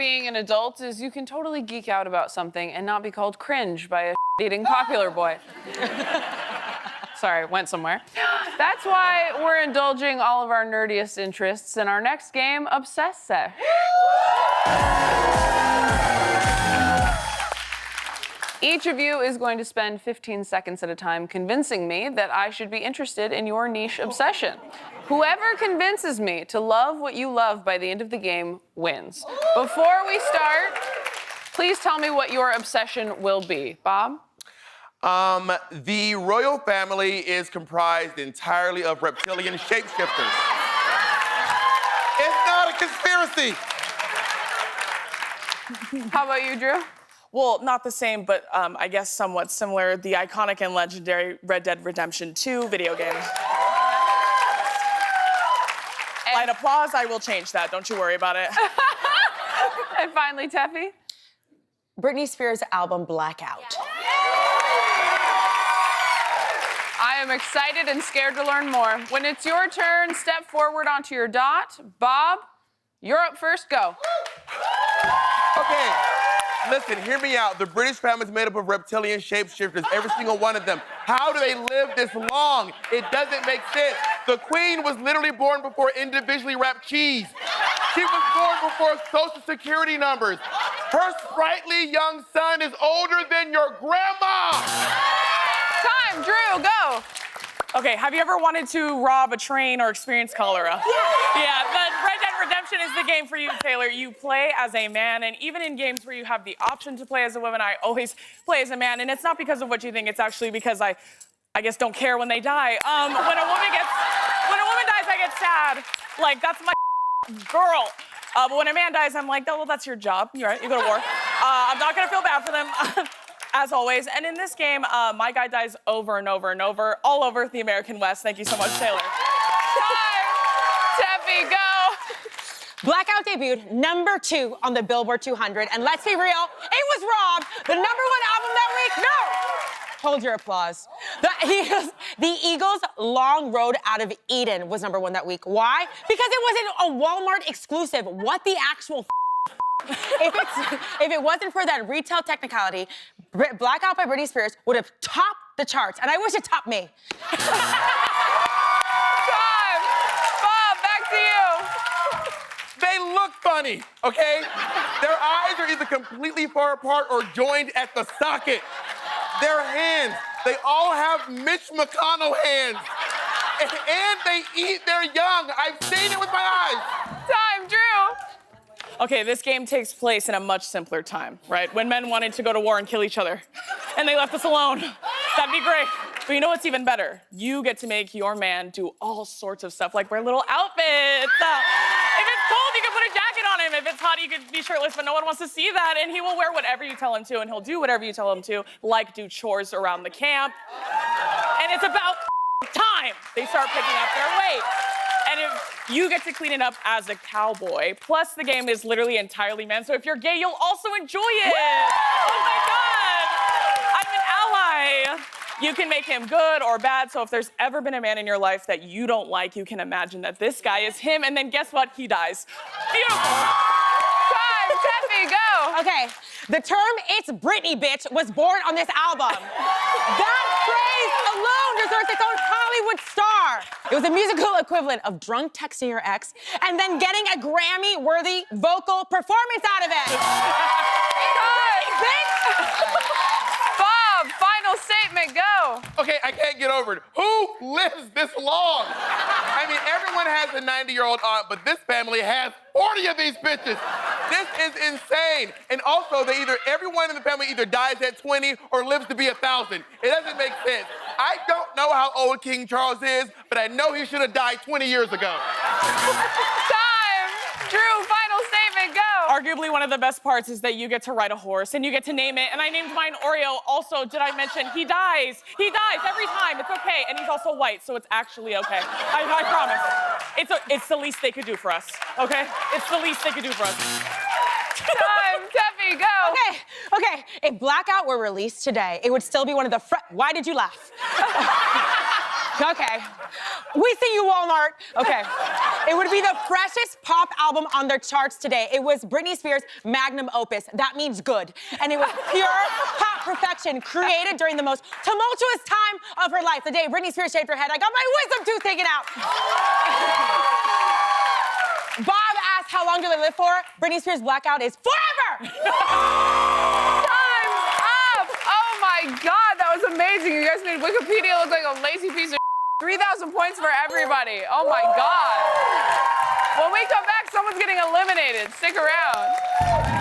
being an adult is you can totally geek out about something and not be called cringe by a eating popular boy. Sorry, went somewhere. That's why we're indulging all of our nerdiest interests in our next game, Obsess Sesh. Each of you is going to spend 15 seconds at a time convincing me that I should be interested in your niche obsession. Whoever convinces me to love what you love by the end of the game wins. Before we start, please tell me what your obsession will be. Bob? The royal family is comprised entirely of reptilian shapeshifters. It's not a conspiracy. How about you, Drew? Well, not the same, but I guess somewhat similar. The iconic and legendary Red Dead Redemption 2 video game. Light applause, I will change that. Don't you worry about it. And finally, Tefi? Britney Spears' album Blackout. I am excited and scared to learn more. When it's your turn, step forward onto your dot. Bob, you're up first, go. Okay, listen, hear me out. The British family is made up of reptilian shapeshifters, every single one of them. How do they live this long? It doesn't make sense. The Queen was literally born before individually wrapped cheese. She was born before Social Security numbers. Her sprightly young son is older than your grandma. Time, Drew, go. Okay, have you ever wanted to rob a train or experience cholera? Yeah, the Red Dead Redemption is the game for you, Taylor. You play as a man, and even in games where you have the option to play as a woman, I always play as a man, and it's not because of what you think, it's actually because I guess don't care when they die. When a woman dies, I get sad. Like, that's my girl. But when a man dies, I'm like, oh, well, that's your job. You're right, you go to war. I'm not gonna feel bad for them. As always, and in this game, my guy dies over and over and over, all over the American West. Thank you so much, Taylor. Time. Tefi, go. Blackout debuted #2 on the Billboard 200, and let's be real, it was robbed. The #1 album that week, no! Hold your applause. The Eagles' Long Road Out of Eden was #1 that week. Why? Because it wasn't a Walmart exclusive. What the actual if it wasn't for that retail technicality, Blackout by Britney Spears would have topped the charts, and I wish it topped me. Time. Bob, back to you. They look funny, okay? Their eyes are either completely far apart or joined at the socket. Their hands, they all have Mitch McConnell hands. And they eat their young. I've seen it with my eyes. Time, Drew. Okay, this game takes place in a much simpler time, right? When men wanted to go to war and kill each other, and they left us alone. That'd be great. But you know what's even better? You get to make your man do all sorts of stuff, like wear little outfits. If it's cold, you can put a jacket on him. If it's hot, you can be shirtless, but no one wants to see that. And he will wear whatever you tell him to, and he'll do whatever you tell him to, like do chores around the camp. And it's about time they start picking up their weight. And if you get to clean it up as a cowboy, plus the game is literally entirely men, so if you're gay, you'll also enjoy it. Oh my God, I'm an ally. You can make him good or bad, so if there's ever been a man in your life that you don't like, you can imagine that this guy is him, and then guess what? He dies. Beautiful. Time, Tefi, go. Okay, the term "it's Britney, bitch" was born on this album. That phrase alone deserves its own Hollywood star. It was a musical equivalent of drunk texting your ex and then getting a Grammy-worthy vocal performance out of it. Bob, final statement, go. Okay, I can't get over it. Who lives this long? I mean, everyone has a 90-year-old aunt, but this family has 40 of these bitches. This is insane. And also, everyone in the family either dies at 20 or lives to be 1,000. It doesn't make sense. I don't know how old King Charles is, but I know he should have died 20 years ago. Time. Drew, final statement, go. Arguably one of the best parts is that you get to ride a horse and you get to name it. And I named mine Oreo. Also, did I mention he dies? He dies every time. It's okay. And he's also white, so it's actually okay. I promise. It's the least they could do for us, okay? It's the least they could do for us. Time, Tefi, go. Okay, if Blackout were released today, it would still be one of the Why did you laugh? Okay. We see you, Walmart. Okay. It would be the freshest pop album on their charts today. It was Britney Spears' magnum opus. That means good. And it was pure pop perfection, created during the most tumultuous time of her life. The day Britney Spears shaved her head, I got my wisdom tooth taken out. Bob asked, how long do they live for? Britney Spears Blackout is forever! Time's up! Oh my God, that was amazing. You guys made Wikipedia look like a lazy piece of 3,000 points for everybody. Oh my God. When we come back, someone's getting eliminated. Stick around.